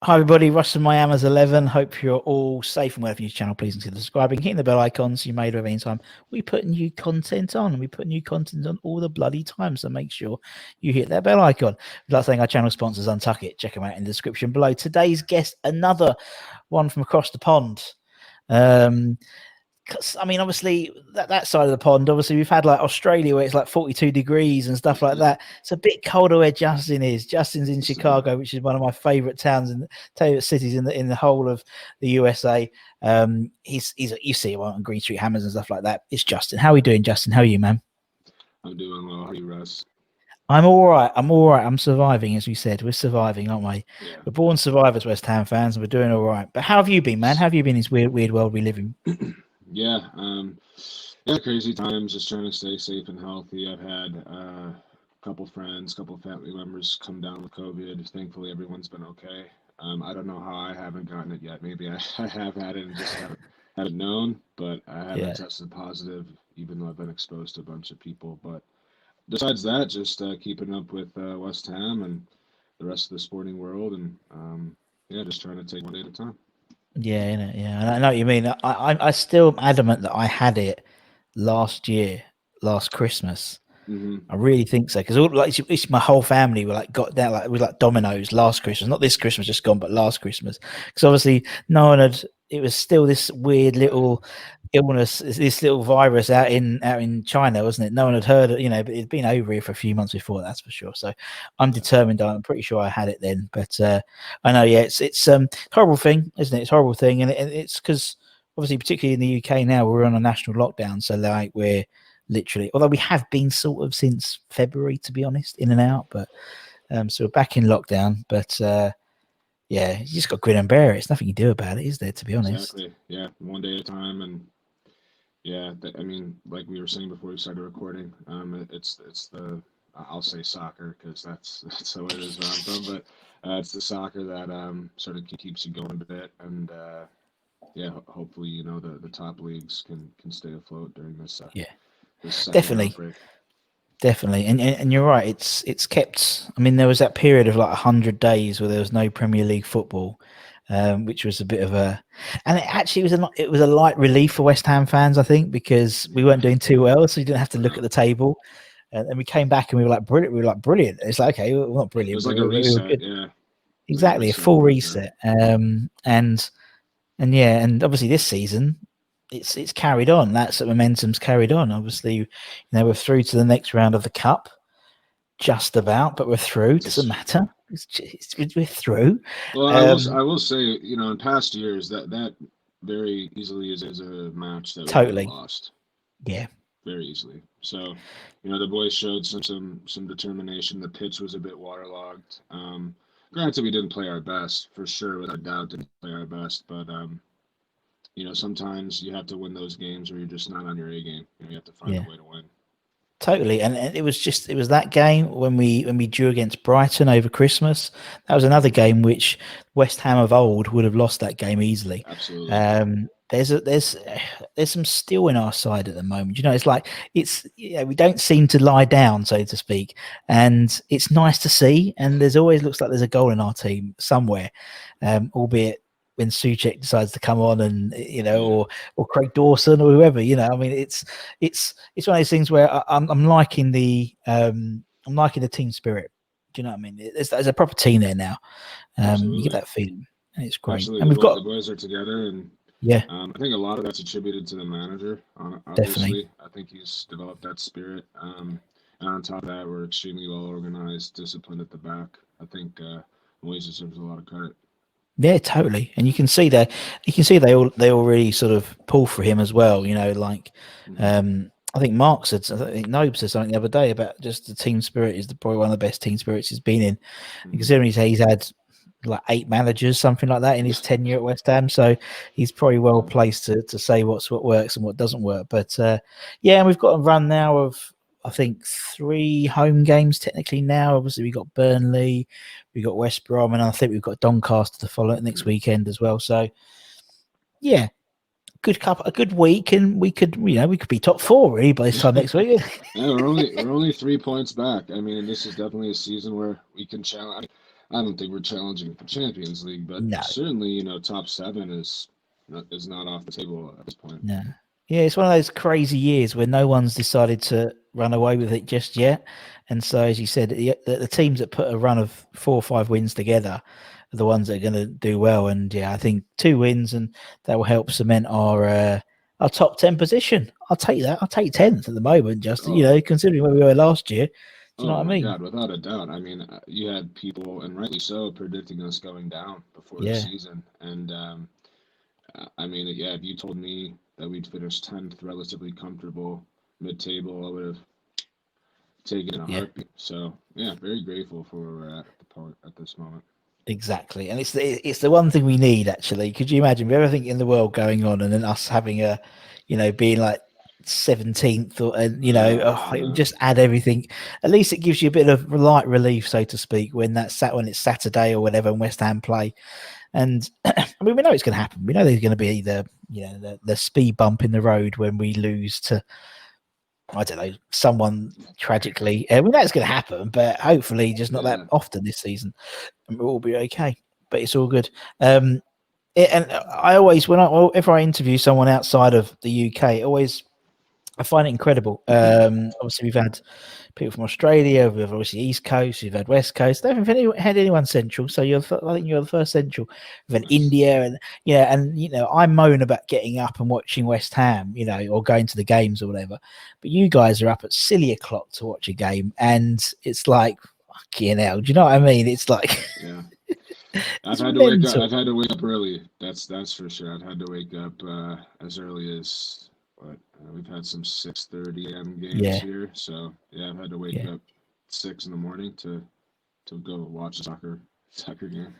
Hi everybody, Russ and Miami's 11. Hope you're all safe and well. If you're new to the channel, please consider subscribing, hitting the bell icon so you made every time we put new content on. And we put new content on all the bloody time, so make sure you hit that bell icon. We'd like to thank our channel sponsors, Untuck It. Check them out in the description below. Today's guest, another one from across the pond. I mean, obviously, that side of the pond, obviously, we've had like Australia where it's like 42 degrees and stuff like that. It's a bit colder where Justin is. Justin's in Chicago, which is one of my favorite towns and favorite cities in the whole of the USA. He's you see him on Green Street Hammers and stuff like that. It's Justin. How are you doing, Justin? How are you, man? I'm doing well. How are you, Russ? I'm all right. I'm surviving, as we said. We're surviving, aren't we? Yeah. We're born survivors, West Ham fans, and we're doing all right. But how have you been, man? How have you been in this weird world we live in? Yeah, crazy times, just trying to stay safe and healthy. I've had a couple friends, couple family members come down with COVID. Thankfully, everyone's been okay. I don't know how I haven't gotten it yet. Maybe I have had it and just haven't known, but I haven't tested positive, even though I've been exposed to a bunch of people. But besides that, just keeping up with West Ham and the rest of the sporting world, and just trying to take one day at a time. Yeah, I know what you mean. I still adamant that I had it last Christmas. Mm-hmm. I really think so because it's my whole family were like got down like it was like dominoes last Christmas, not this Christmas just gone, but last Christmas. Because obviously no one had. It was still this weird little illness, this little virus out in China, wasn't it? No one had heard it, but it'd been over here for a few months before, that's for sure. So I'm determined. I'm pretty sure I had it then, but I know, it's horrible thing, isn't it? It's a horrible thing, and it's because obviously, particularly in the UK now, we're on a national lockdown, so like we're literally, although we have been sort of since February, to be honest, in and out, but so we're back in lockdown, but yeah, you just got to grin and bear it. It's nothing you do about it, is there, to be honest? Exactly. Yeah, one day at a time, and yeah, I mean, like we were saying before we started recording, it's the I'll say soccer because that's how it is where I'm from, but it's the soccer that sort of keeps you going a bit, and hopefully the top leagues can stay afloat during this this second definitely. outbreak. Definitely, and you're right. It's kept. I mean, there was that period of like 100 days where there was no Premier League football, which was a bit of a, and it was a light relief for West Ham fans, I think, because we weren't doing too well, so you didn't have to look at the table. And we came back and we were like brilliant. We were like brilliant. It's like, okay, we're not brilliant. It was like a reset, yeah. Exactly, a full reset. And obviously this season, it's carried on. That sort of momentum's carried on. Obviously, we're through to the next round of the cup, just about, but we're through. Doesn't matter. We're through. Well, I will say, in past years that very easily is a match that we would have lost. Yeah, very easily. So, the boys showed some determination. The pitch was a bit waterlogged. Granted, we didn't play our best, for sure, without doubt, didn't play our best, but sometimes you have to win those games where you're just not on your A game. You have to find a way to win. Totally, and it was that game when we drew against Brighton over Christmas. That was another game which West Ham of old would have lost that game easily. Absolutely. There's some steel in our side at the moment. It's like we don't seem to lie down, so to speak, and it's nice to see. And there's always looks like there's a goal in our team somewhere, albeit when Souček decides to come on, and or Craig Dawson or whoever. I mean, it's one of those things where I'm liking the team spirit. Do you know what I mean? There's a proper team there now. You get that feeling, and it's great. Absolutely. And the boys are together, and yeah, I think a lot of that's attributed to the manager. Obviously, definitely. I think he's developed that spirit. And on top of that, we're extremely well organized, disciplined at the back. I think Moise deserves a lot of credit. Yeah, totally. And you can see they all really sort of pull for him as well. I think Mark said, I think Nobe said something the other day about just the team spirit is probably one of the best team spirits he's been in. Considering he's had like 8 managers, something like that, in his tenure at West Ham, so he's probably well placed to say what works and what doesn't work. But and we've got a run now of, I think, 3 home games technically now. Obviously, we got Burnley, we got West Brom, and I think we've got Doncaster to follow next weekend as well. So, yeah, a good week, and we could be top 4 really by this time next week. Yeah, we're only 3 points back. I mean, this is definitely a season where we can challenge. I don't think we're challenging for Champions League, but No, certainly, top seven is not off the table at this point. no. Yeah, it's one of those crazy years where no one's decided to run away with it just yet. And so, as you said, the teams that put a run of 4 or 5 wins together are the ones that are going to do well. And yeah, I think 2 wins, and that will help cement our top 10 position. I'll take that. I'll take 10th at the moment, Justin. Oh, Considering where we were last year. Do you know oh what I my mean? God, without a doubt. I mean, you had people, and rightly so, predicting us going down before the Yeah, season. And I mean, yeah, if you told me that we'd finish 10th, relatively comfortable, mid-table, I would have taken it in a yeah. heartbeat. So yeah, very grateful for where we're at the part at this moment. Exactly, and it's the one thing we need actually. Could you imagine with everything in the world going on, and then us having being like 17th, or it would Uh, just add everything. At least it gives you a bit of light relief, so to speak, when it's Saturday or whatever, and West Ham play. And I mean, we know it's going to happen. We know there's going to be the speed bump in the road when we lose to, I don't know, someone tragically. We know it's going to happen, but hopefully just not that yeah, often this season, and we'll all be okay. But it's all good. And I always, if I interview someone outside of the UK, I find it incredible. Obviously, we've had people from Australia, we've obviously East Coast, we've had West Coast. I haven't had anyone Central, so I think you're the first Central. We've had nice. India, and I moan about getting up and watching West Ham, or going to the games or whatever. But you guys are up at silly o'clock to watch a game, and it's like, fucking hell. Do you know what I mean? It's like Yeah. I've it's had to wake up. mental. I've had to wake up early. That's for sure. I've had to wake up as early as what we've had some 6:30 a.m. games Yeah, here. So yeah, I've had to wake yeah. up 6 in the morning to go watch a soccer game.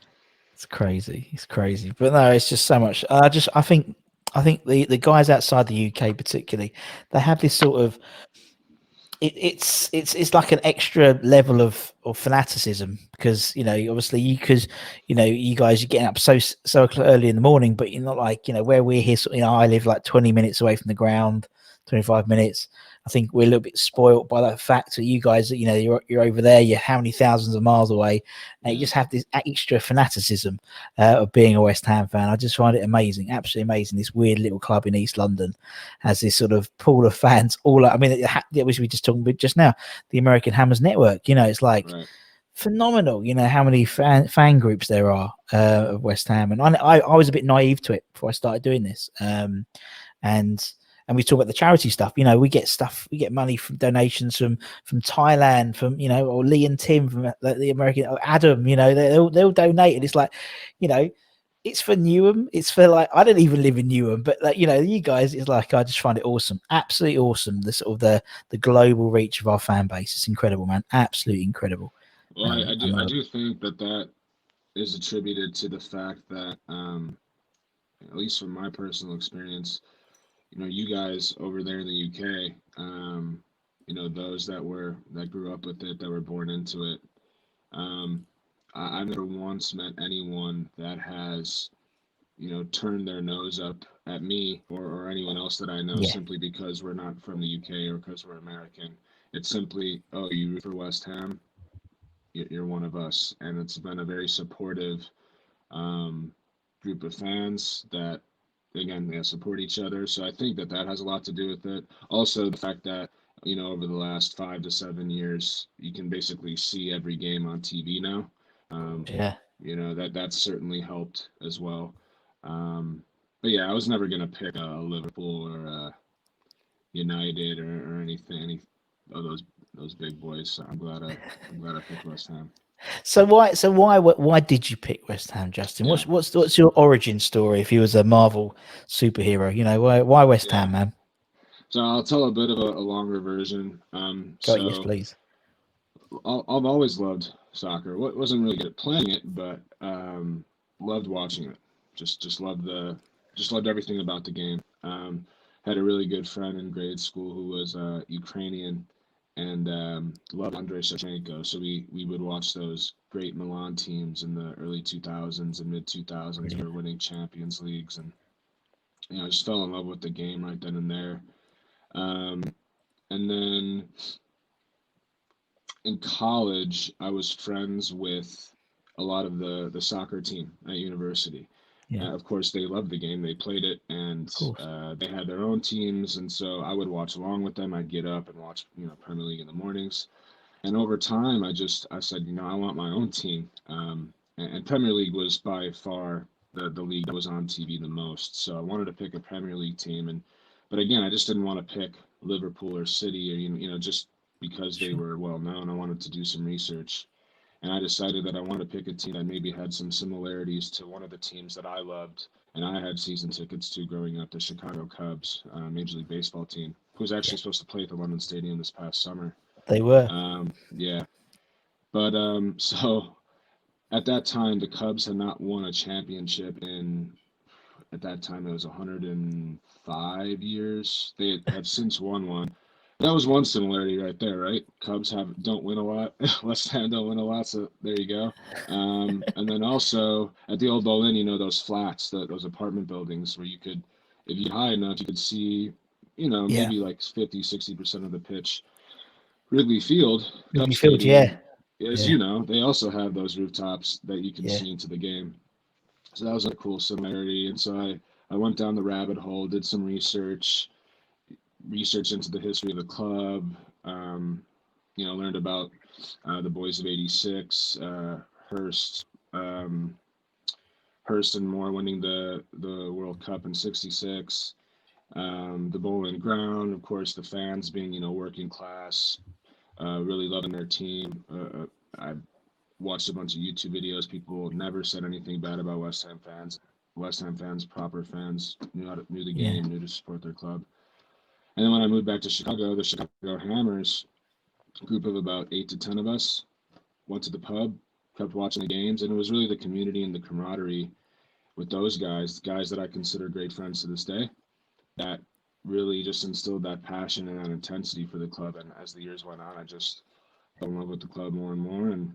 It's crazy. It's crazy. But no, it's just so much. I think the guys outside the UK particularly, they have this sort of it's like an extra level of fanaticism, because obviously you guys are getting up so early in the morning, but you're not like where we're here. I live like 20 minutes away from the ground, 25 minutes. I think we're a little bit spoilt by that fact that you guys, you're over there, you're how many thousands of miles away, and you Yeah. just have this extra fanaticism of being a West Ham fan. I just find it amazing, absolutely amazing. This weird little club in East London has this sort of pool of fans all. I mean, it was we just talking about just now, the American Hammers Network. It's like Right. phenomenal. How many fan groups there are of West Ham, and I was a bit naive to it before I started doing this. And we talk about the charity stuff. We get money from donations from Thailand, or Lee and Tim from the American, or Adam. They'll donate, and it's like, it's for Newham. It's for like, I don't even live in Newham, but like, you guys, it's like, I just find it awesome, absolutely awesome. The sort of the global reach of our fan base. It's incredible, man. Absolutely incredible. Well, I I do I know. do think that is attributed to the fact that at least from my personal experience, you guys over there in the UK, those that grew up with it, that were born into it. Um, I've never once met anyone that has, turned their nose up at me or anyone else that I know Yeah, simply because we're not from the UK or because we're American. It's simply, oh, you root for West Ham, you're one of us, and it's been a very supportive um, group of fans that again they support each other. So I think that has a lot to do with it. Also, the fact that over the last 5 to 7 years, you can basically see every game on TV now. Um, yeah. that's certainly helped as well. But yeah, I was never gonna pick Liverpool or United or any of those big boys. So I'm glad I picked West Ham. So why did you pick West Ham, Justin? Yeah, What's your origin story? If he was a Marvel superhero, why West yeah. Ham, man? So I'll tell a bit of a longer version. Go, yes, So please. I've always loved soccer. Wasn't really good at playing it, but loved watching it. Just loved just loved everything about the game. Had a really good friend in grade school who was Ukrainian and loved Andrei Shevchenko. So we would watch those great Milan teams in the early 2000s and mid 2000s who Brilliant. were winning Champions Leagues, and I just fell in love with the game right then and there. Um, and then in college, I was friends with a lot of the soccer team at university. Yeah, Of course, they loved the game. They played it, and of course. they had their own teams. And so I would watch along with them. I'd get up and watch, Premier League in the mornings. And over time, I said, I want my own team. And Premier League was by far the league that was on TV the most. So I wanted to pick a Premier League team. But again, I just didn't want to pick Liverpool or City, or just because they Sure. were well known. I wanted to do some research, and I decided that I wanted to pick a team that maybe had some similarities to one of the teams that I loved and I had season tickets to growing up, the Chicago Cubs, Major League Baseball team, who was Yeah, actually supposed to play at the London Stadium this past summer. they were. Yeah, but so at that time, the Cubs had not won a championship in, at that time, it was 105 years. They have since won one. That was one similarity right there, right? Cubs don't win a lot. West Ham don't win a lot, so there you go. And then also at the old Bowl Inn, those flats, those apartment buildings where you could, if you high enough, you could see, Yeah, maybe like 50, 60% of the pitch. Wrigley Field, Cub Wrigley Field. Yeah, Stadium, as yeah, you know, they also have those rooftops that you can yeah, see into the game. So that was a cool similarity. And so I went down the rabbit hole, did some research into the history of the club. Learned about the Boys of '86, Hurst, um, Hurst and Moore winning the World Cup in '66. The Bowling Ground, of course, the fans being working class, really loving their team. I watched a bunch of YouTube videos. People never said anything bad about West Ham fans. West Ham fans, proper fans, knew the yeah. game, knew to support their club. And then when I moved back to Chicago, the Chicago Hammers, a group of about 8 to 10 of us, went to the pub, kept watching the games, and it was really the community and the camaraderie with those guys that I consider great friends to this day, that really just instilled that passion and that intensity for the club. And as the years went on, I just fell in love with the club more and more, and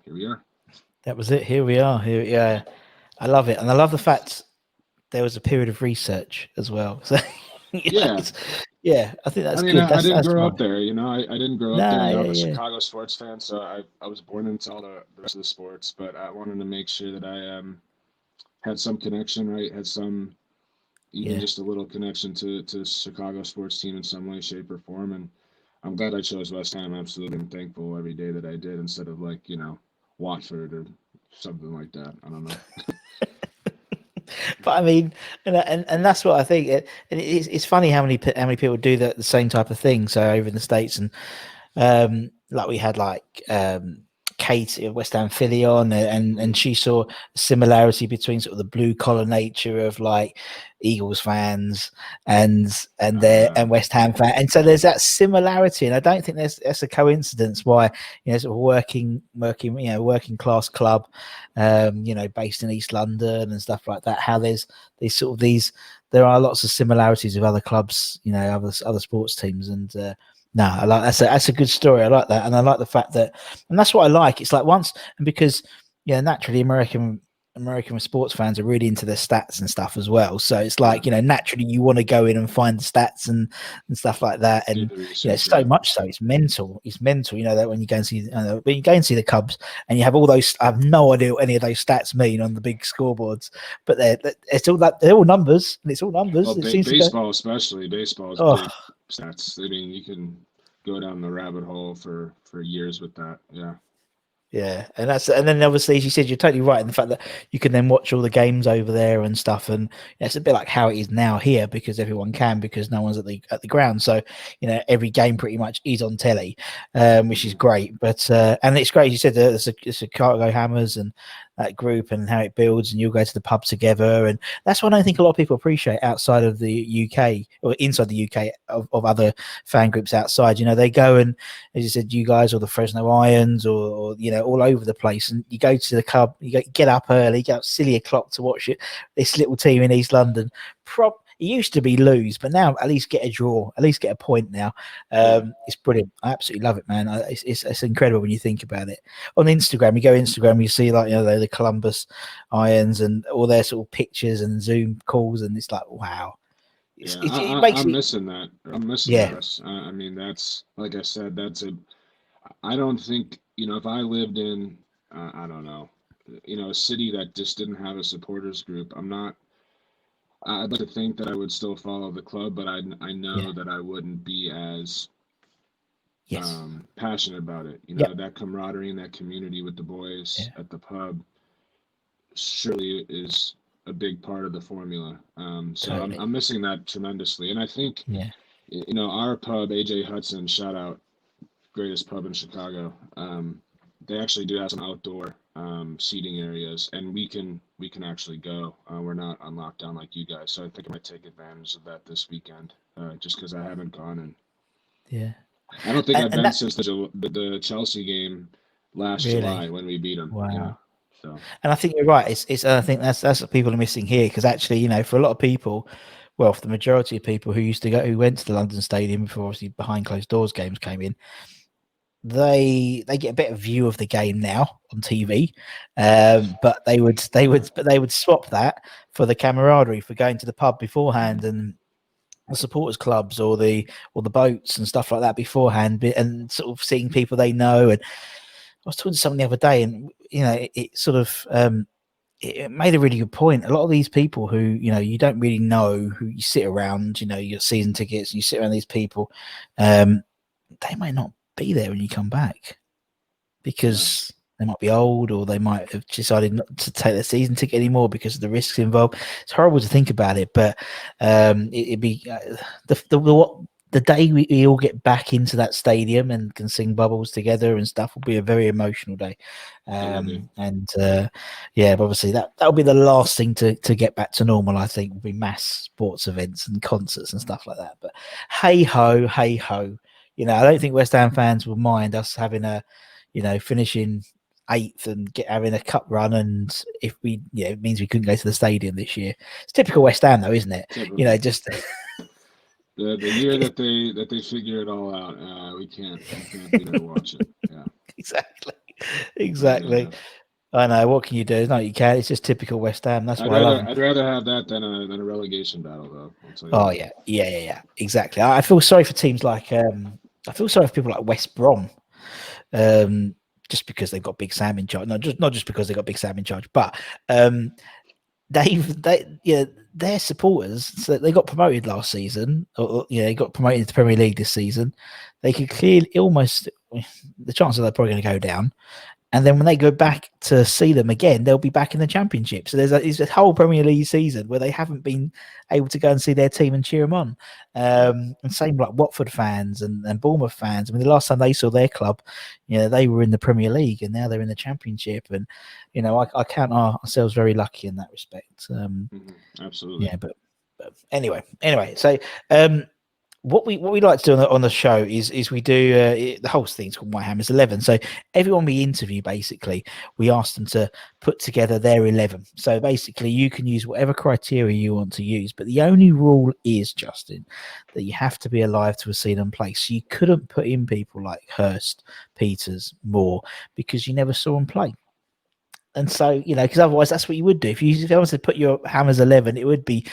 here we are. That was it. Here we are. Here, yeah. I love it, and I love the fact there was a period of research as well. So, Yeah, yeah, I think I that's mean, good. I didn't That's grow smart. up there, I didn't grow up there. Nah, yeah, I'm a yeah, Chicago sports fan, so I was born into all the rest of the sports, but I wanted to make sure that I had some connection, right? Had some, even yeah. just a little connection to Chicago sports team in some way, shape, or form. And I'm glad I chose West Ham. Absolutely, I'm thankful every day that I did instead of like Watford or something like that. I don't know. But I mean, and that's what I think. And it's funny how many people do the same type of thing. So over in the States, and like we had like Kate at West Ham Philly on, and she saw a similarity between sort of the blue collar nature of like Eagles fans and West Ham fan, and so there's that similarity, and I don't think that's a coincidence why sort of working class club, based in East London and stuff like that. How there's these sort of these there are lots of similarities with other clubs, other sports teams, and no, I like that's a good story. I like that, and I like the fact that, and that's what I like. It's like once, and because naturally American sports fans are really into their stats and stuff as well. So it's Yeah, like naturally you want to go in and find the stats and stuff like that, do and the research. so Yeah, much so it's mental. It's mental. That when you go and see when you go and see the Cubs and you have all those, I have no idea what any of those stats mean on the big scoreboards, but it's all that they're all numbers, and it's all numbers. well, It seems to go. baseball especially. Baseball is Oh, big stats. I mean, you can go down the rabbit hole for years with that. Yeah. yeah, and then obviously, as you said, you're totally right in the fact that you can then watch all the games over there and stuff, and it's a bit like how it is now here because everyone can because no one's at the ground, so every game pretty much is on telly, which is Mhm. great. But and it's great, as you said, it's a Cargo Hammers and that group and how it builds, and you'll go to the pub together, and that's what I don't think a lot of people appreciate outside of the UK or inside the UK of other fan groups outside. They go and, as you said, you guys or the Fresno Irons or all over the place, and you go to the club, get up early, get up silly o'clock to watch it. This little team in East London, it used to be lose, but now at least get a draw, at least get a point now. Yeah. It's brilliant. I absolutely love it, man. It's incredible when you think about it. On Instagram, you see like the Columbus Irons and all their sort of pictures and Zoom calls, and it's like wow. Yeah, It makes I'm it, missing that. I'm missing yeah, that. I mean, that's like I said. I don't think if I lived in I don't know. A city that just didn't have a supporters group. I'd like to think that I would still follow the club, but I Yeah. know that I wouldn't be as Yes. passionate about it. Yep. That camaraderie and that community with the boys Yeah. at the pub surely is a big part of the formula. So Totally. I'm missing that tremendously. And I think, Yeah. our pub, AJ Hudson, shout out, greatest pub in Chicago. They actually do have some outdoor seating areas, and we can actually go. We're not on lockdown like you guys, so I think I might take advantage of that this weekend, just because I haven't gone, and Yeah. I don't think I've And been that since the Chelsea game last really. July when we beat them. Yeah, Wow. so And I think you're right. It's I think that's what people are missing here, because actually, for a lot of people, well, for the majority of people who went to the London Stadium before obviously behind closed doors games came in, they get a better view of the game now on TV. But they would swap that for the camaraderie, for going to the pub beforehand, and the supporters clubs, or the boats and stuff like that beforehand, and sort of seeing people they know. And I was talking to someone the other day, and it sort of it made a really good point. A lot of these people who you don't really know, who you sit around, your season tickets, and you sit around these people, they might not be there when you come back, yeah, because they might be old, or they might have decided not to take their season ticket anymore because of the risks involved. It's horrible to think about it, but it'd be the day we all get back into that stadium and can sing Bubbles together and stuff will be a very emotional day. it will be. And yeah, but obviously that'll be the last thing to get back to normal. I think will be mass sports events and concerts and stuff like that. But hey ho, hey ho. I don't think West Ham fans will mind us having finishing 8th and having a cup run, and if it means we couldn't go to the stadium this year. It's typical West Ham, though, isn't it? Typical. Just The year that they figure it all out, we can't be there to watch it. Yeah, exactly, but yeah, exactly. I know. What can you do? No, you can't. It's just typical West Ham. That's why I love them. I'd rather have that than a relegation battle, though. I'll tell you Oh that. yeah. Exactly. I feel sorry for teams like I feel sorry for people like West Brom, just because they've got Big Sam in charge. Not just because they've got Big Sam in charge, but their supporters. So they got promoted last season, or they got promoted into the Premier League this season. They could clearly almost, the chances they're probably going to go down. And then when they go back to see them again, they'll be back in the Championship. So there's a whole Premier League season where they haven't been able to go and see their team and cheer them on. And same like Watford fans and Bournemouth fans. I mean, the last time they saw their club, they were in the Premier League, and now they're in the Championship. And I count ourselves very lucky in that respect. Absolutely. Yeah, but anyway. So what we like to do on the show is we do the whole thing's called My Hammers 11. So everyone we interview, basically, we ask them to put together their 11. So basically, you can use whatever criteria you want to use, but the only rule is, Justin, that you have to be alive to have seen them play. So you couldn't put in people like Hurst, Peters, Moore, because you never saw them play. And so, because otherwise that's what you would do. If you wanted to put your Hammers 11, it would be,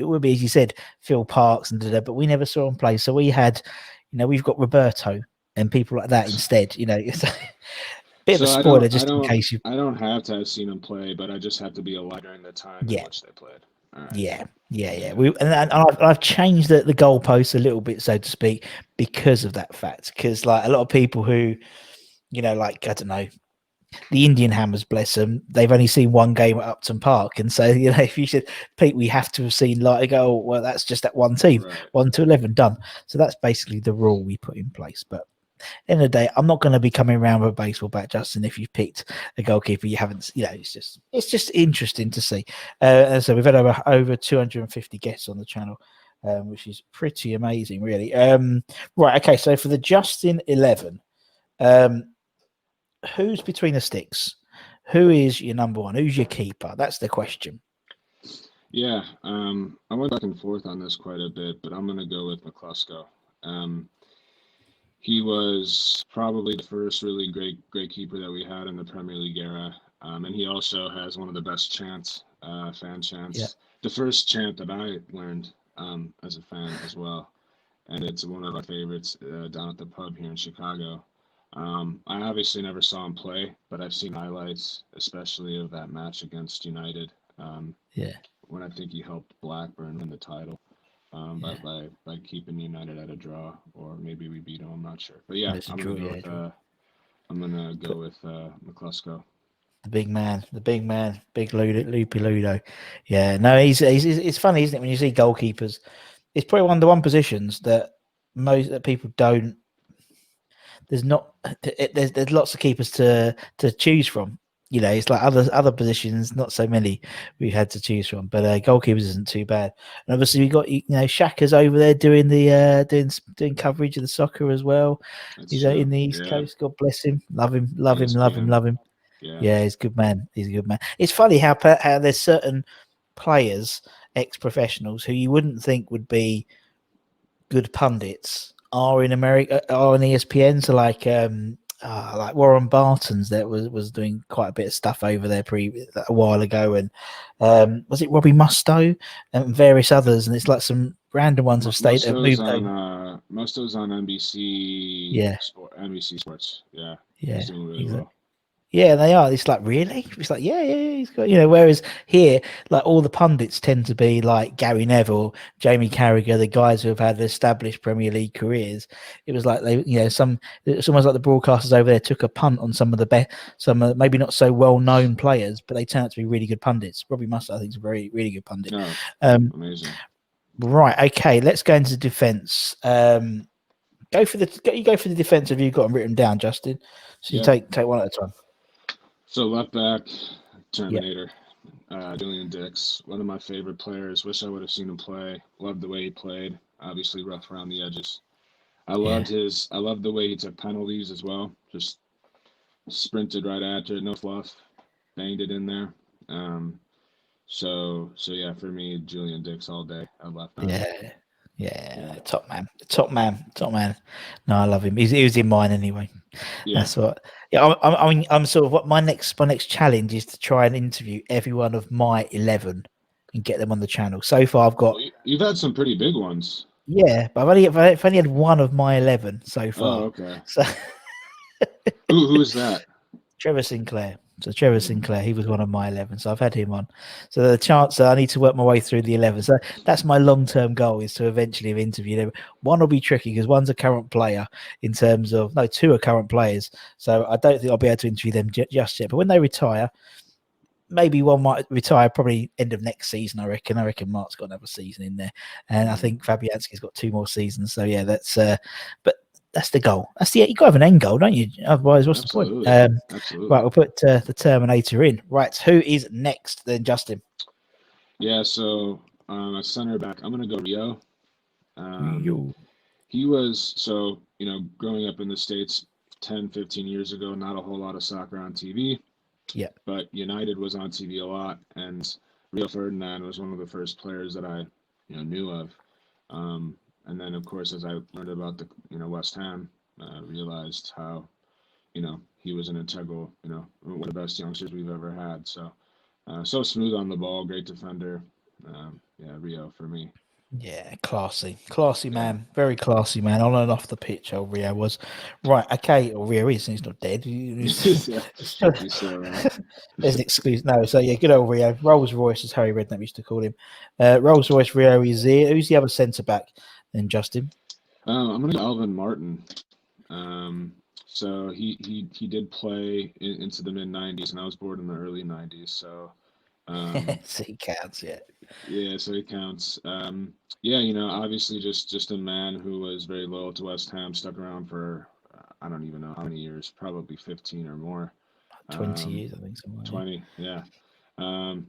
as you said, Phil Parks and but we never saw him play. So we had, we've got Roberto and people like that instead. It's a bit of a spoiler, just in case you. I don't have to have seen them play, but I just have to be alive during the time in which they played. All right. Yeah. And I've changed the goalposts a little bit, so to speak, because of that fact. Because like a lot of people who, like, I don't know, the Indian Hammers, bless them, they've only seen one game at Upton Park, and so if you said, Pete, we have to have seen, like, I go, well, that's just that one team, Right. 1 to 11, done. So that's basically the rule we put in place. But end of the day, I'm not going to be coming around with a baseball bat, Justin, if you've picked a goalkeeper you haven't. It's just interesting to see. So we've had over 250 guests on the channel, which is pretty amazing, really. Right, okay. So for the Justin 11. Who's between the sticks? Who is your number one? Who's your keeper? That's the question. Yeah, I went back and forth on this quite a bit, but I'm going to go with Miklosko. He was probably the first really great keeper that we had in the Premier League era, and he also has one of the best chants, fan chants. Yeah. The first chant that I learned as a fan as well, and it's one of our favorites down at the pub here in Chicago. I obviously never saw him play, but I've seen highlights, especially of that match against United, Yeah, when I think he helped Blackburn win the title, yeah. by keeping United at a draw, or maybe we beat him. I'm not sure, but yeah, There's a I'm gonna draw. go Yeah, with draw. Miklosko. The big man, big loopy Ludo. Yeah, no, he's it's funny, isn't it, when you see goalkeepers? It's probably one of the one positions that most that people don't. There's not. There's lots of keepers to choose from. You know, it's like other positions, not so many we've had to choose from. But goalkeepers isn't too bad. And obviously we got Shaka's over there doing the doing coverage of the soccer as well. That's He's out true. in the East Yeah, Coast. God bless him. Love him. Love him. Love him. ESPN. Love him. Yeah, Yeah, he's a good man. He's a good man. It's funny how there's certain players, ex-professionals, who you wouldn't think would be good pundits are in America, are on ESPN. So like Warren Barton's that was doing quite a bit of stuff over there a while ago, and was it Robbie Mustoe and various others, and it's like some random ones have moved over. Most of those on NBC Yeah, NBC Sports. Yeah, yeah, he's doing really he's well. Yeah, they are. It's like, really? It's like, yeah, he's got, whereas here, like all the pundits tend to be like Gary Neville, Jamie Carragher, the guys who have had established Premier League careers. It was like it's almost like the broadcasters over there took a punt on some of the best, maybe not so well known players, but they turn out to be really good pundits. Robbie Mustoe, I think, is a very, really good pundit. No, Um, amazing. right. Okay. Let's go into defence. You go for the defence. Have you got them written down, Justin? So you Yeah. take one at a time. So left back, Yeah. Terminator, Julian Dicks, one of my favorite players. Wish I would have seen him play. Loved the way he played. Obviously rough around the edges. Yeah. I loved the way he took penalties as well. Just sprinted right after it, no fluff, banged it in there. Um, so yeah, for me, Julian Dicks all day at left back. Yeah, Yeah, top man, top man, top man. No, I love him. He was in mine anyway. yeah. That's what. Yeah, I'm sort of what my next challenge is to try and interview every one of my 11 and get them on the channel. So far, I've got Well, you've had some pretty big ones. but I've only had one of my 11 so Oh, far. okay. So Who is that? Trevor Sinclair. So Trevor Mm, Sinclair, he was one of my 11. So I've had him on. So the chance I need to work my way through the 11. So that's my long-term goal, is to eventually have interviewed him. One will be tricky because one's a current player in terms of, no, two are current players. So I don't think I'll be able to interview them just yet. But when they retire, maybe one might retire probably end of next season. I reckon Mark's got another season in there, and I think Fabianski's got 2 more seasons. So yeah, but that's the goal. You got to have an end goal, don't you? Otherwise, what's the point? absolutely, Right, absolutely. we'll put the Terminator in. Right, who is next then, Justin? Yeah. So a center back. I'm gonna go Rio. Um, You. he was growing up in the States 10, 15 years ago. Not a whole lot of soccer on TV, Yeah. but United was on TV a lot, and Rio Ferdinand was one of the first players that I knew of. And then of course, as I learned about the West Ham, realized how he was an integral, one of the best youngsters we've ever had. So smooth on the ball, great defender. Yeah, Rio for me. Yeah, classy Yeah. man, very classy man, on and off the pitch. Old Rio was right. Okay, or Rio is. He's not dead. Yeah, he's still around. There's an excuse. No, so yeah, good old Rio. Rolls Royce, as Harry Redknapp used to call him. Rolls Royce Rio is here. Who's the other centre back then, Justin? I'm gonna go Alvin Martin. Um, so he did play into the mid '90s, and I was born in the early '90s. So See, he counts, yeah. yeah, so he counts. Yeah, obviously just a man who was very loyal to West Ham, stuck around for I don't even know how many years, probably 15 or more. 20 Um, years, I think, something like that. 20, yeah. Um,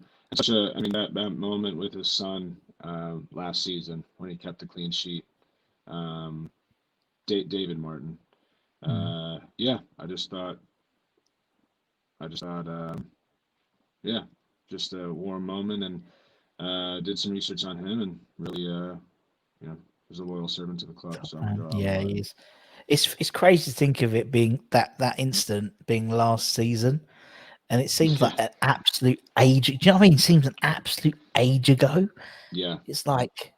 I mean, that moment with his son last season when he kept a clean sheet. Um, David Martin. Yeah, yeah, just a warm moment, and did some research on him, and really, was a loyal servant to the club. Top So I'm gonna man. go Alvin Yeah, he Martin. is. It's crazy to think of it being that instant being last season, and it seems Yeah, like an absolute age. Do you know what I mean? It seems an absolute age ago. yeah. It's like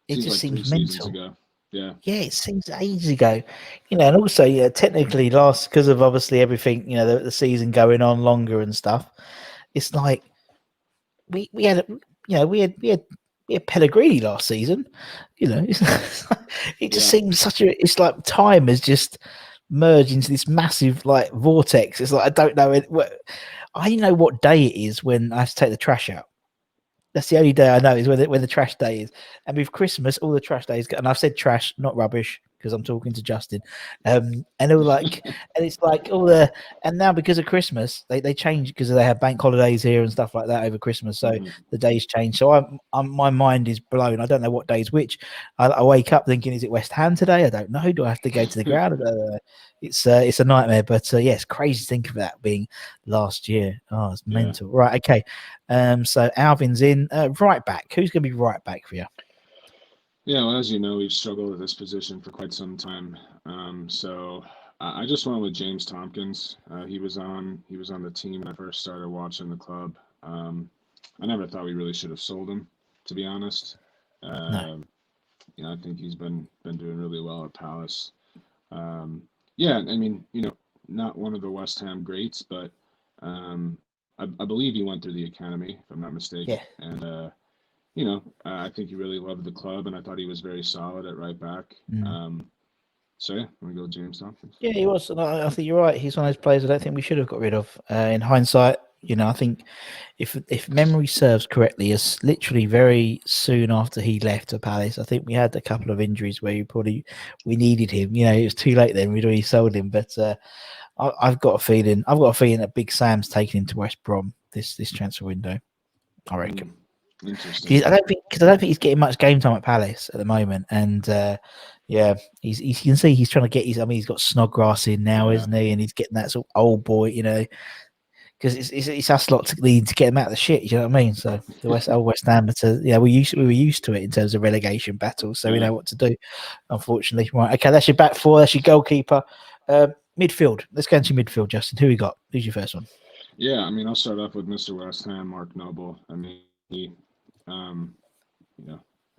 it Seems just like three seems seasons mental. ago. Yeah, it seems ages ago, and also, technically last because of obviously everything, the season going on longer and stuff. It's like we had, we had Pellegrini last season. It just Yeah. seems it's like time has just merged into this massive like vortex. It's like I don't know I know what day it is when I have to take the trash out. That's the only day I know is when the trash day is. And with Christmas, all the trash days, and I've said trash, not rubbish, because I'm talking to Justin. And all and it's like and now because of Christmas, they change because they have bank holidays here and stuff like that over Christmas. So the days change. So my mind is blown. I don't know what day is which. I wake up thinking, is it West Ham today? I don't know. Do I have to go to the ground? It's a nightmare. But yeah, it's crazy to think of that being last year. Oh, it's mental. Right. Okay. So Alvin's in right back. Who's going to be right back for you? Yeah, well, as you know, we've struggled at this position for quite some time. So I just went with James Tomkins. He was on the team when I first started watching the club. I never thought we really should have sold him, to be honest. No. I think he's been doing really well at Palace. Yeah, I mean, not one of the West Ham greats, but I believe he went through the academy, if I'm not mistaken. Yeah. And I think he really loved the club, and I thought he was very solid at right back. Mm. So yeah, I'm gonna go James Tomkins. Yeah, he was. And I think you're right. He's one of those players I don't think we should have got rid of. In hindsight, I think if memory serves correctly, it's literally very soon after he left to Palace. I think we had a couple of injuries where we needed him. It was too late then. We'd already sold him. But I've got a feeling. That Big Sam's taking him to West Brom this transfer window. I reckon. Interesting. I don't think he's getting much game time at Palace at the moment, and yeah, you can see he's trying to get his. I mean, he's got Snodgrass in now, isn't he? And he's getting that sort of old boy, because it's us lot to need to get him out of the shit. You know what I mean? So the West Ham, we were used to it in terms of relegation battles, so we know what to do. Unfortunately, right? Okay, that's your back four. That's your goalkeeper. Midfield. Let's go into midfield, Justin. Who we got? Who's your first one? Yeah, I mean, I'll start off with Mr. West Ham, Mark Noble. I mean, he, um,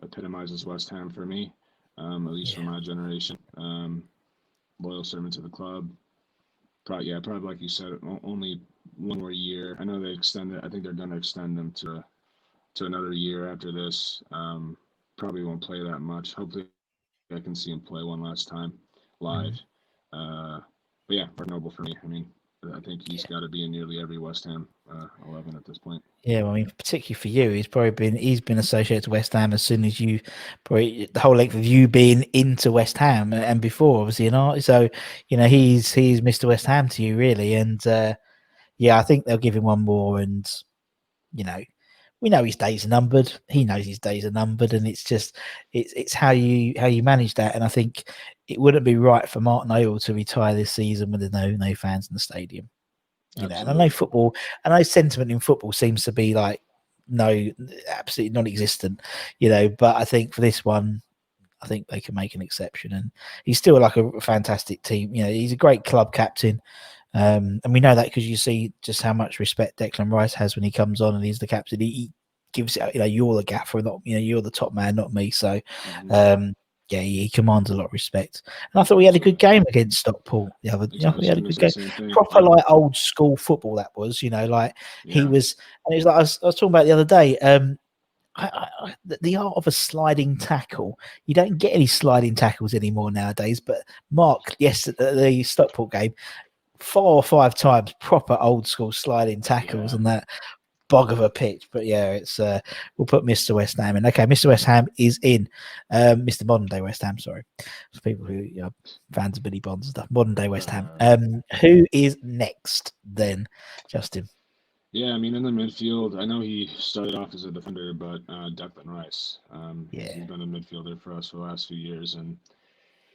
epitomizes West Ham for me, at least for my generation. Loyal servant to the club. Probably like you said, only one more year. I know they extended. I think they're going to extend them to another year after this. Probably won't play that much. Hopefully, I can see him play one last time live. But yeah, Mark Noble for me. I mean, I think he's got to be in nearly every West Ham 11 at this point. Yeah, well, I mean, particularly for you, he's been associated to West Ham as soon as you, probably the whole length of you being into West Ham and before, obviously, so he's Mr. West Ham to you really, and yeah, I think they'll give him one more, and we know his days are numbered. He knows his days are numbered, and it's just it's how you manage that, and I think it wouldn't be right for Martin O'Neill to retire this season with no fans in the stadium. And I know football, and I know sentiment in football seems to be like absolutely non-existent, but I think for this one, I think they can make an exception, and he's still like a fantastic team. He's a great club captain, and we know that because you see just how much respect Declan Rice has when he comes on and he's the captain. He gives it, you're the gaffer, not you're the top man, not me. So, yeah, he commands a lot of respect. And I thought we had a good game against Stockport the other. We had a good game, proper like old school football. That was, he was, and it was like I was talking about the other day. The art of a sliding tackle. You don't get any sliding tackles anymore nowadays. But Mark, yes, at the Stockport game, 4 or 5 times proper old school sliding tackles and that bog of a pitch. But yeah, it's we'll put Mr. West Ham in. Okay, Mr. West Ham is in. Mr. Modern Day West Ham, sorry. For people who fans of Billy Bonds and stuff. Modern Day West Ham. Who is next then, Justin? Yeah, I mean, in the midfield, I know he started off as a defender, but Declan Rice. He's been a midfielder for us for the last few years, and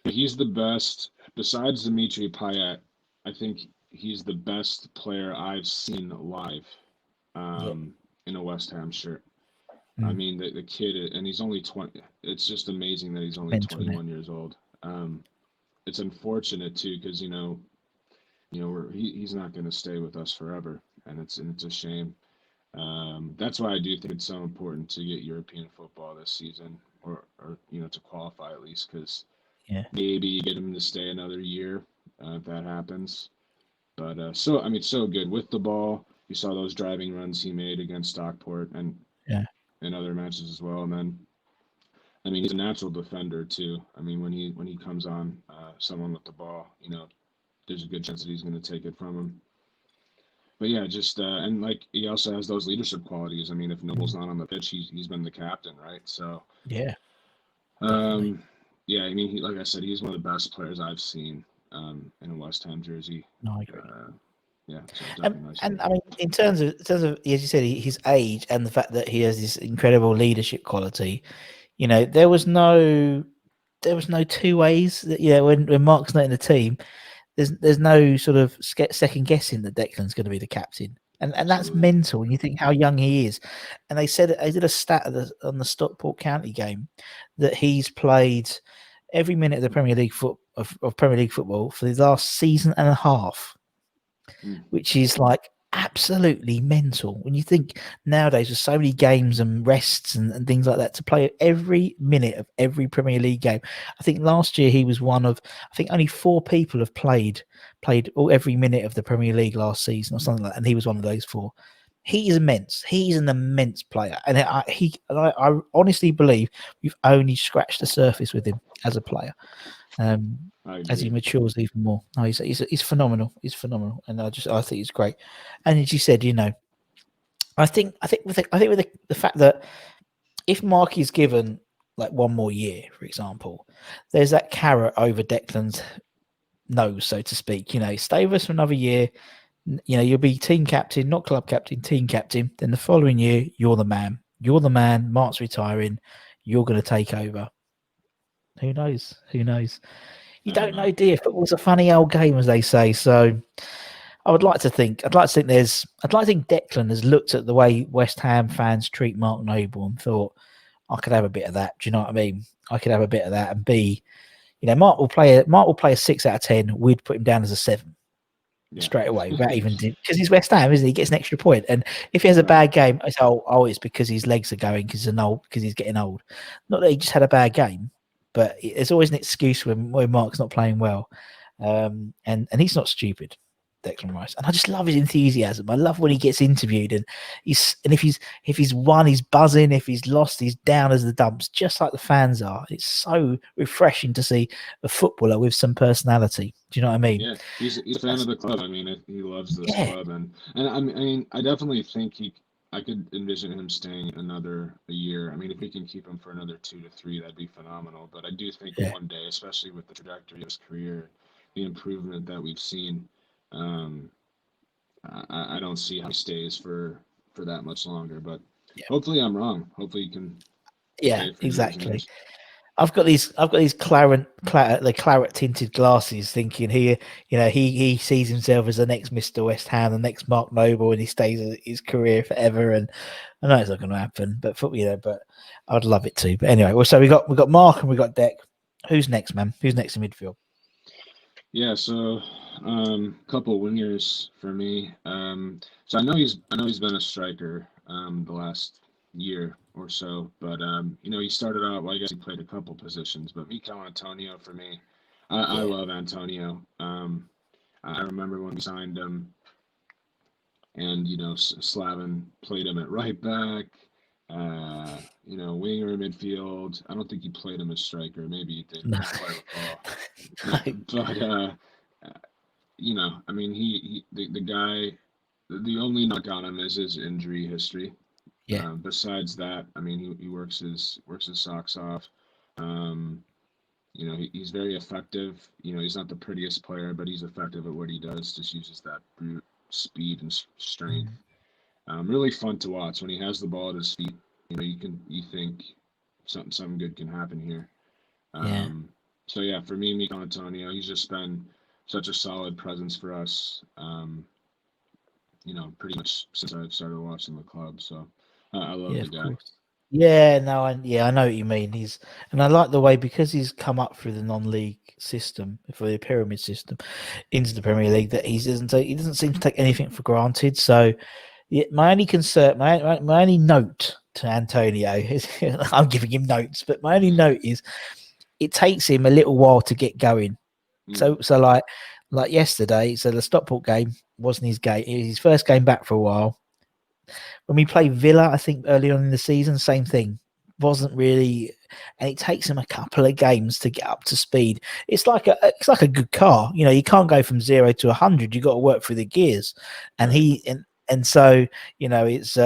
he's the best. Besides Dimitri Payet, I think he's the best player I've seen live in a West Ham shirt. I mean, the kid, and he's only 20. It's just amazing that he's only 21 years old. It's unfortunate too, because he's not going to stay with us forever, and it's a shame. That's why I do think it's so important to get European football this season. or to qualify at least, because Yeah, maybe you get him to stay another year if that happens. But so good with the ball. You saw those driving runs he made against Stockport and yeah. in other matches as well. And then, he's a natural defender too. When he comes on someone with the ball, there's a good chance that he's going to take it from him. But yeah, just and like he also has those leadership qualities. If Noble's not on the pitch, he's been the captain, right? So Yeah, definitely. um, yeah, like I said, he's one of the best players I've seen in a West Ham jersey. No, I agree. Uh, yeah, so And definitely nice. and I mean, in terms of as you said, his age and the fact that he has this incredible leadership quality, there was no two ways that when Mark's not in the team, there's no sort of second guessing that Declan's going to be the captain, and that's Absolutely. mental when you think how young he is. And they did a stat on the Stockport County game that he's played every minute of the Premier League of Premier League football for the last season and a half, Mm. which is like absolutely mental when you think nowadays with so many games and rests and things like that to play every minute of every Premier League game. I think last year he was one of, I think only 4 people have played every minute of the Premier League last season or something like that, and he was one of those 4. He is immense. He's an immense player, and I honestly believe we've only scratched the surface with him as a player. I As he agree. matures even more. No, he's phenomenal. He's phenomenal, and I think he's great. And as you said, I think with the fact that if Mark is given like one more year, for example, there's that carrot over Declan's nose, so to speak. Stay with us for another year. You'll be team captain, not club captain, team captain. Then the following year, you're the man. You're the man. Mark's retiring. You're going to take over. Who knows? Who knows? You I don't don't know. know, dear. Football's a funny old game, as they say. So I'd like to think Declan has looked at the way West Ham fans treat Mark Noble and thought, I could have a bit of that. Do you know what I mean? I could have a bit of that and be, Mark will play a 6 out of 10. We'd put him down as a 7 Yeah. straight away without even because he's West Ham, isn't he? He gets an extra point. And if he has a Right. bad game, it's it's because his legs are going because he's getting old. Not that he just had a bad game, but there's always an excuse when Mark's not playing well. And he's not stupid, Declan Rice. And I just love his enthusiasm. I love when he gets interviewed and if he's won, he's buzzing. If he's lost, he's down as the dumps, just like the fans are. It's so refreshing to see a footballer with some personality. Do you know what I mean? Yeah, he's a fan of the club. He loves this Yeah. club, and I definitely think I could envision him staying another a year. If we can keep him for another 2 to 3, that'd be phenomenal. But I do think Yeah. one day, especially with the trajectory of his career, the improvement that we've seen, um, I don't see how he stays for that much longer. But Yeah. hopefully, I'm wrong. Hopefully, he can Yeah, stay for years and exactly. years. I've got these claret tinted glasses, thinking he sees himself as the next Mr. West Ham, the next Mark Noble, and he stays his career forever. And I know it's not going to happen, but but I'd love it to. But anyway, well, so we got Mark and we got Deck. Who's next, man? Who's next in midfield? Yeah, so couple wingers for me. So I know he's been a striker the last year or so, but he started out. Well, I guess he played a couple positions, but Michail Antonio for me. I Yeah, love Antonio. I remember when we signed him, and Slavin played him at right back. Winger midfield. I don't think he played him as striker. Maybe he did. no, Can't quite recall. no. But the guy, the only knock on him is his injury history. Yeah, Besides that, he works his socks off. Um, he's very effective. He's not the prettiest player, but he's effective at what he does. Just uses that brute speed and strength. Mm. Really fun to watch when he has the ball at his feet. You think something good can happen here. Yeah. Um, so yeah, for me, Michail Antonio, he's just been such a solid presence for us. Pretty much since I've started watching the club. So I love Yeah, the of guy. course. Yeah, no, I know what you mean. And I like the way because he's come up through the non-league system, for the pyramid system, into the Premier League. That he doesn't seem to take anything for granted. So, yeah, my only concern, my only note to Antonio. I'm giving him notes, but my only note is it takes him a little while to get going. So like yesterday, so the Stockport game wasn't his game. It was his first game back for a while. When we played Villa, I think early on in the season, same thing. Wasn't really, and it takes him a couple of games to get up to speed. It's like a good car. You know, you can't go from 0 to 100. You got to work through the gears, and so you know it's.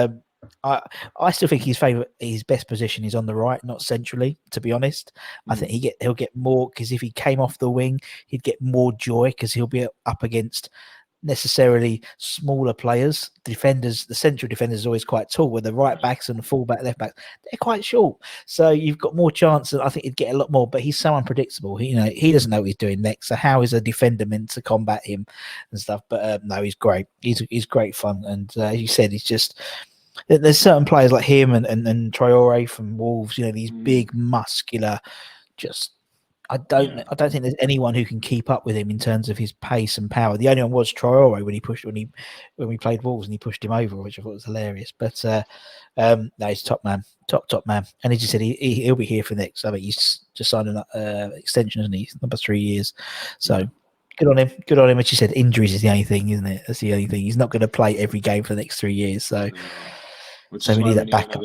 I still think his best position is on the right, not centrally. To be honest, I think he'll get more because if he came off the wing, he'd get more joy because he'll be up against necessarily smaller players. The central defenders is always quite tall, where the right backs and the full back, left backs, they're quite short. So you've got more chance, and I think he'd get a lot more. But he's so unpredictable. He doesn't know what he's doing next. So how is a defender meant to combat him and stuff? But no, he's great. He's great fun, and as you said, he's just. There's certain players like him and Traore from Wolves, these big, muscular, just I don't think there's anyone who can keep up with him in terms of his pace and power. The only one was Traore when we played Wolves and he pushed him over, which I thought was hilarious. But no, he's top man. And he just said he'll be here for next. I think he's just signed an extension, isn't he? Number 3 years. So good on him. As you said, injuries is the only thing, isn't it? That's the only thing. He's not going to play every game for the next 3 years. So. We need that backup.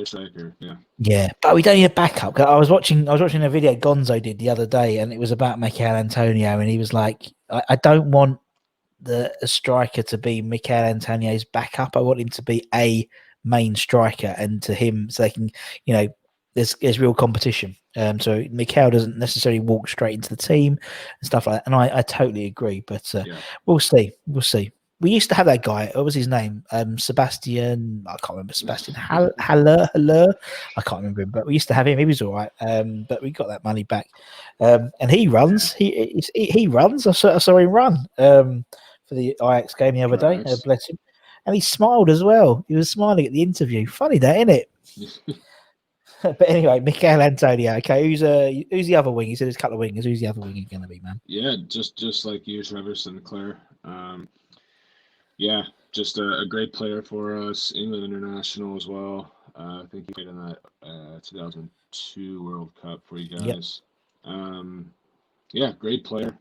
Yeah, but we don't need a backup. I was watching a video Gonzo did the other day, and it was about Michail Antonio, and he was like, "I don't want a striker to be Michail Antonio's backup. I want him to be a main striker, and to him, so they can, there's real competition. So Michail doesn't necessarily walk straight into the team and stuff like that. And I totally agree. But we'll see. We used to have that guy. What was his name? Sebastian. I can't remember. Sebastian Haller. I can't remember him, but we used to have him. He was all right. But we got that money back. And he runs. He runs. I saw him run for the Ajax game the other day. Bless him. And he smiled as well. He was smiling at the interview. Funny that, isn't it? But anyway, Michail Antonio. Okay, who's the other wing? He said there's a couple of wingers. Who's the other winger going to be, man? Yeah, just like you, Trevor Sinclair. Yeah, just a great player for us. England international as well. I think he played in that 2002 World Cup for you guys. Yep. Yeah, great player.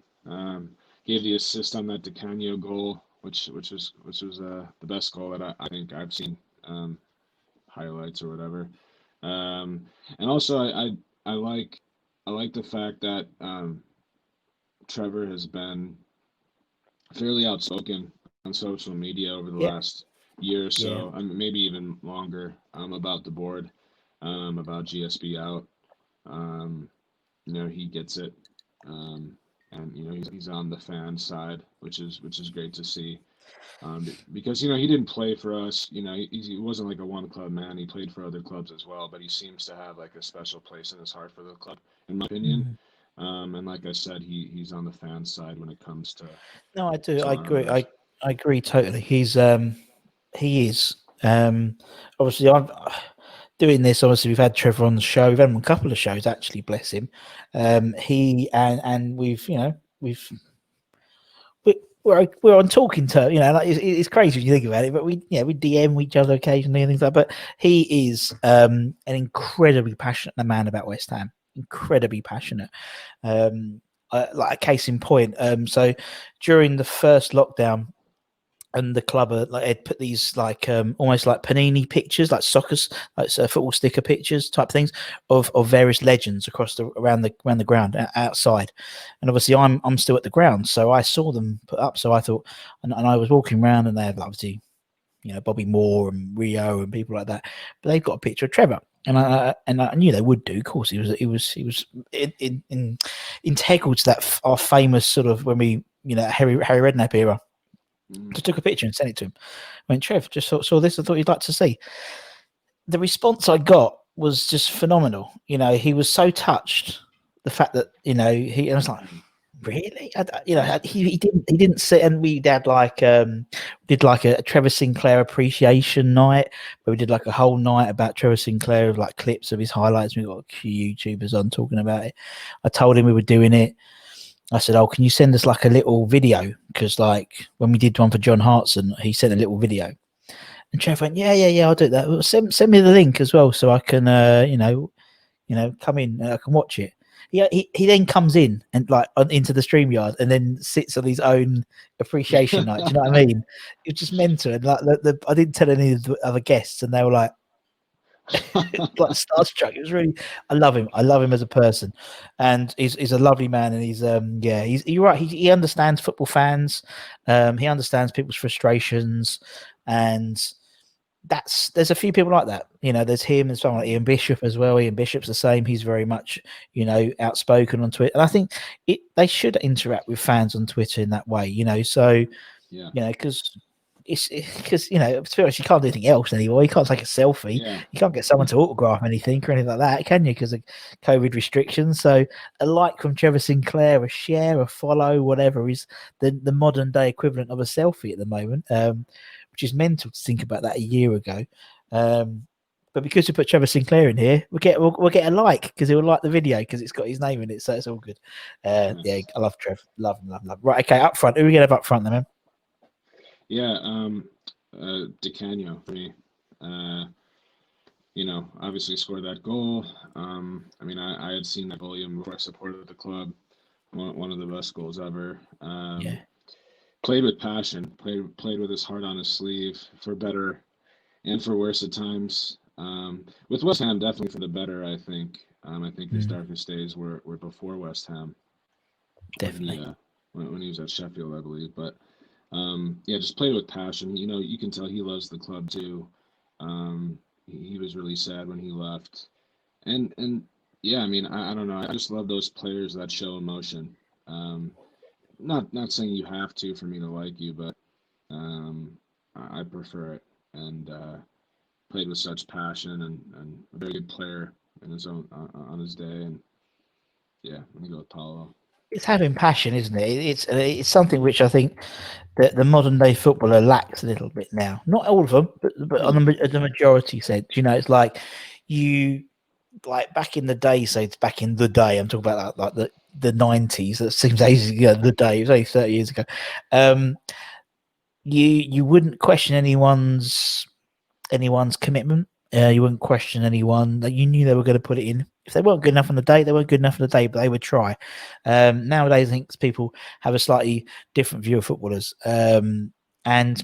Gave the assist on that Di Canio goal, which was the best goal that I think I've seen, highlights or whatever. And also I like the fact that Trevor has been fairly outspoken on social media over the last year or so, maybe even longer, about the board, about GSB out. He gets it, and he's on the fan side, which is great to see. Because he didn't play for us. He wasn't like a one club man. He played for other clubs as well, but he seems to have like a special place in his heart for the club, in my opinion. And like I said, he's on the fan side when it comes to. No, I do. I agree. I agree totally. He is. Obviously, I'm doing this. Obviously, we've had Trevor on the show. We've had him on a couple of shows, actually. Bless him. He and we're on talking terms. It's crazy when you think about it. But we DM each other occasionally and things like that. But he is an incredibly passionate man about West Ham. Incredibly passionate. Like a case in point. So during the first lockdown, and the club had put these almost like Panini pictures, like soccer, football sticker pictures type things of various legends around the ground outside. And obviously I'm still at the ground, so I saw them put up. So I thought, and I was walking around, and they had obviously, Bobby Moore and Rio and people like that. But they've got a picture of Trevor. And I knew they would do. Of course, he was integral to that our famous sort of when we Harry Redknapp era. Just took a picture and sent it to him. I went, Trev, just saw this. I thought you'd like to see. The response I got was just phenomenal. He was so touched. The fact that I was like, really? He didn't sit, and we had did like a Trevor Sinclair appreciation night where we did like a whole night about Trevor Sinclair with like clips of his highlights. We got a few YouTubers on talking about it. I told him we were doing it. I said, "Oh, can you send us like a little video?" Because like when we did one for John Hartson, he sent a little video, And Trev went, yeah, I'll do that. Well, send me the link as well so I can, come in and I can watch it. He then comes in and into the StreamYard and then sits on his own appreciation night. Do you know what I mean? It's just mental. And I didn't tell any of the other guests, and they were like starstruck. It was really, I love him. I love him as a person, and he's a lovely man. And you're right. He understands football fans. He understands people's frustrations, and there's a few people like that. There's him and someone like Ian Bishop as well. Ian Bishop's the same. He's very much, outspoken on Twitter. And I think they should interact with fans on Twitter in that way, so, because to be honest, you can't do anything else anymore. You can't take a selfie. Yeah. You can't get someone to autograph anything or anything like that, can you? Because of COVID restrictions. So a like from Trevor Sinclair, a share, a follow, whatever is the modern day equivalent of a selfie at the moment, which is mental to think about that a year ago. But because we put Trevor Sinclair in here, we'll get a like because he'll like the video because it's got his name in it. So it's all good. Yeah, I love Trev. Love him. Right, okay, up front. Who are we going to have up front then, man? Yeah, Di Canio for me. Obviously scored that goal. I had seen that goal even before I supported the club. One of the best goals ever. Played with passion. Played with his heart on his sleeve for better and for worse at times. With West Ham, definitely for the better. I think. I think his darkest days were before West Ham. Definitely. When he was at Sheffield, I believe, but. Just played with passion. You can tell he loves the club too. He was really sad when he left, and I don't know. I just love those players that show emotion. Not saying you have to for me to like you, but I prefer it. And played with such passion and a very good player in his own on his day. And I'm gonna go with Paolo. It's having passion, isn't it? It's something which I think that the modern day footballer lacks a little bit now. Not all of them, but on the majority sense. It's like back in the day. So it's back in the day. I'm talking about like the 90s. That seems ages ago. The day it was only 30 years ago. You wouldn't question anyone's commitment. You wouldn't question anyone. That you knew they were going to put it in. If they weren't good enough on the day, they weren't good enough on the day, but they would try. Nowadays, I think people have a slightly different view of footballers, and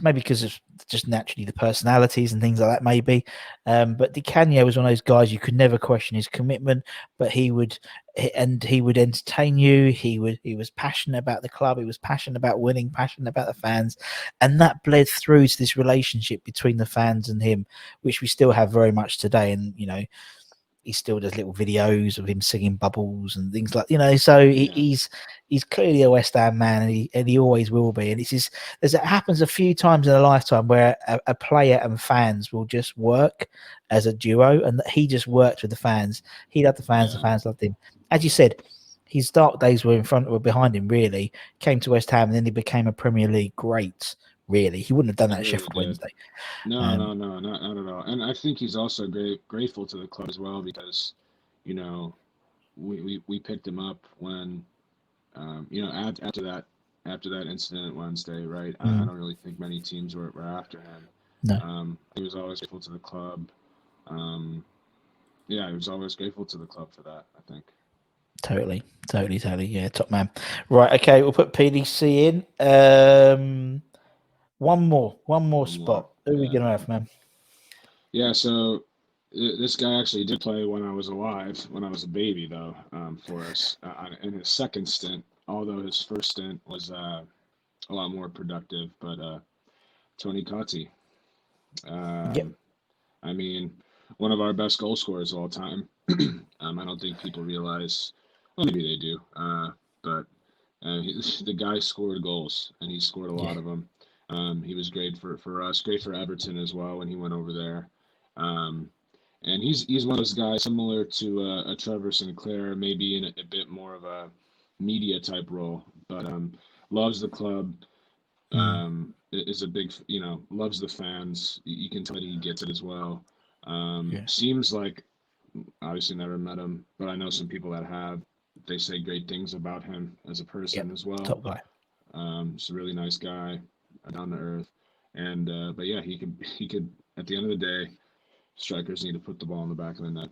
maybe because of just naturally the personalities and things like that, maybe. But Di Canio was one of those guys you could never question his commitment, but he would entertain you. He was passionate about the club. He was passionate about winning, passionate about the fans, and that bled through to this relationship between the fans and him, which we still have very much today. And he still does little videos of him singing Bubbles and things like So he's clearly a West Ham man, and he always will be. And it happens a few times in a lifetime where a player and fans will just work as a duo, and he just worked with the fans. He loved the fans, the fans loved him. As you said, his dark days were behind him. Really came to West Ham, and then he became a Premier League great. Really, he wouldn't have done that at Sheffield Wednesday. No, not at all. And I think he's also grateful to the club as well because, we picked him up when, after that incident Wednesday, right? I don't really think many teams were after him. No. He was always grateful to the club. He was always grateful to the club for that, I think. Totally. Yeah, top man. Right, okay, we'll put PDC in. One more spot. Who are we going to have, man? Yeah, so this guy actually did play when I was alive, when I was a baby, though, for us in his second stint, although his first stint was a lot more productive. But Tony Cottee. Yep. I mean, one of our best goal scorers of all time. I don't think people realize, well, maybe they do, but the guy scored goals, and he scored a lot of them. He was great for us, great for Everton as well when he went over there. And he's one of those guys similar to a Trevor Sinclair, maybe in a bit more of a media type role, but loves the club. Is a big, loves the fans. You can tell that he gets it as well. Seems like, obviously never met him, but I know some people that have. They say great things about him as a person as well. Top guy. He's a really nice guy, down to earth, And but yeah, he could at the end of the day, strikers need to put the ball in the back of the net,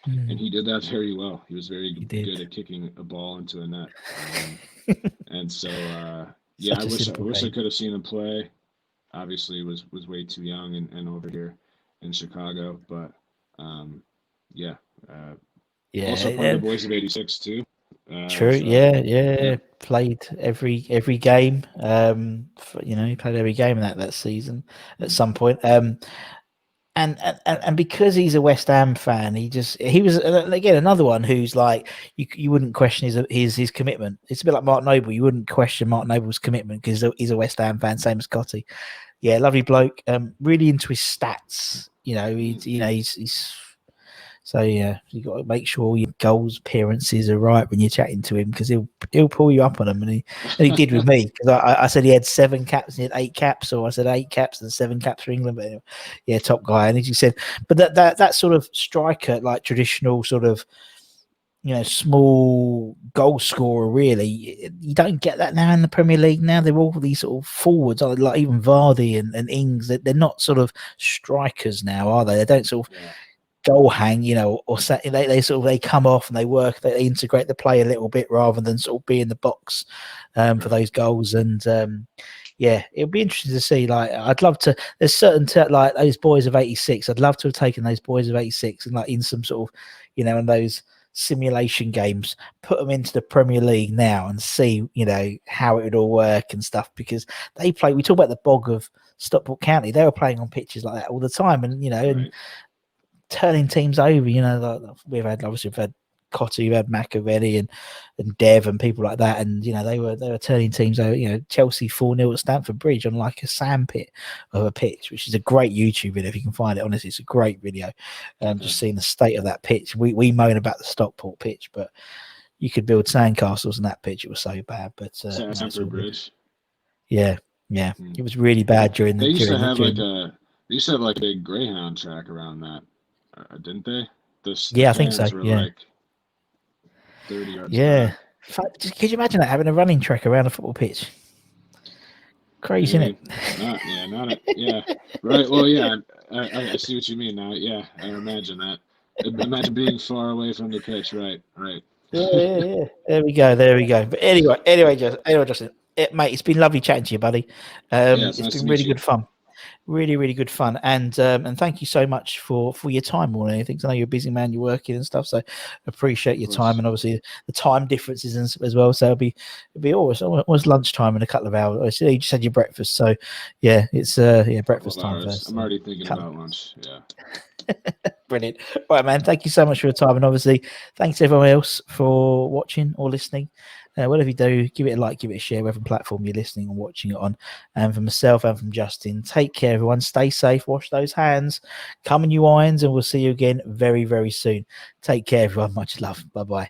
and he did that very well. He was very good at kicking a ball into a net. And so yeah, I wish I could have seen him play. Obviously, was way too young and over here in Chicago, but yeah. Also part of the boys of '86 too. True. So, yeah. Played every game. He played every game in that season at some point. And because he's a West Ham fan, he was again another one who's like you wouldn't question his commitment. It's a bit like Mark Noble. You wouldn't question Mark Noble's commitment because he's a West Ham fan, same as Cottee. Yeah, lovely bloke. Really into his stats. He's so yeah, you got to make sure your goals appearances are right when you're chatting to him because he'll pull you up on them, and he did with me because I said he had 7 caps, and he had 8 caps, or I said 8 caps and 7 caps for England. But anyway, yeah, top guy. And as you said, but that sort of striker, like traditional sort of small goal scorer, really, you don't get that now in the Premier League. Now they're all these sort of forwards, like even Vardy and Ings. They're not sort of strikers now, are they? They don't sort of. Yeah. Goal hang, or they come off and they integrate the play a little bit rather than sort of be in the box for those goals. And yeah, it'll be interesting to see. Like, I'd love to. There's certain like those boys of '86. I'd love to have taken those boys of '86 and like in some sort of, in those simulation games, put them into the Premier League now and see, how it would all work and stuff, because they play. We talk about the bog of Stockport County. They were playing on pitches like that all the time, and and turning teams over, like we've had Cottee, we've had Machiavelli and Dev and people like that, and they were turning teams over. Chelsea 4-0 at Stamford Bridge on like a sandpit of a pitch, which is a great YouTube video if you can find it. Honestly, it's a great video. Just seeing the state of that pitch. We moan about the Stockport pitch, but you could build sandcastles on that pitch. It was so bad, but Stamford Bridge. Yeah, it was really bad during the. They used to have like a big Greyhound track around that. Didn't they? I think so. Were yeah, like 30 yards. Yeah, could you imagine that, having a running track around a football pitch? Crazy, isn't it? Yeah. Right. Well, yeah. I see what you mean now. Yeah, I imagine that. Imagine being far away from the pitch. Right. Yeah. There we go. But anyway, Justin, mate, it's been lovely chatting to you, buddy. It's nice been really good fun. Really, really good fun, and thank you so much for your time more than anything. I know you're a busy man, you're working and stuff, so appreciate your time, and obviously the time differences as well. So it'll be almost lunchtime in a couple of hours. You just had your breakfast, so yeah, it's breakfast time first. I'm already thinking about lunch. Yeah. Brilliant. All right, man. Thank you so much for your time, and obviously thanks to everyone else for watching or listening. Whatever you do, give it a like, give it a share, whatever platform you're listening and watching it on. And from myself and from Justin, take care, everyone. Stay safe, wash those hands, come in your irons, and we'll see you again very, very soon. Take care, everyone. Much love. Bye-bye.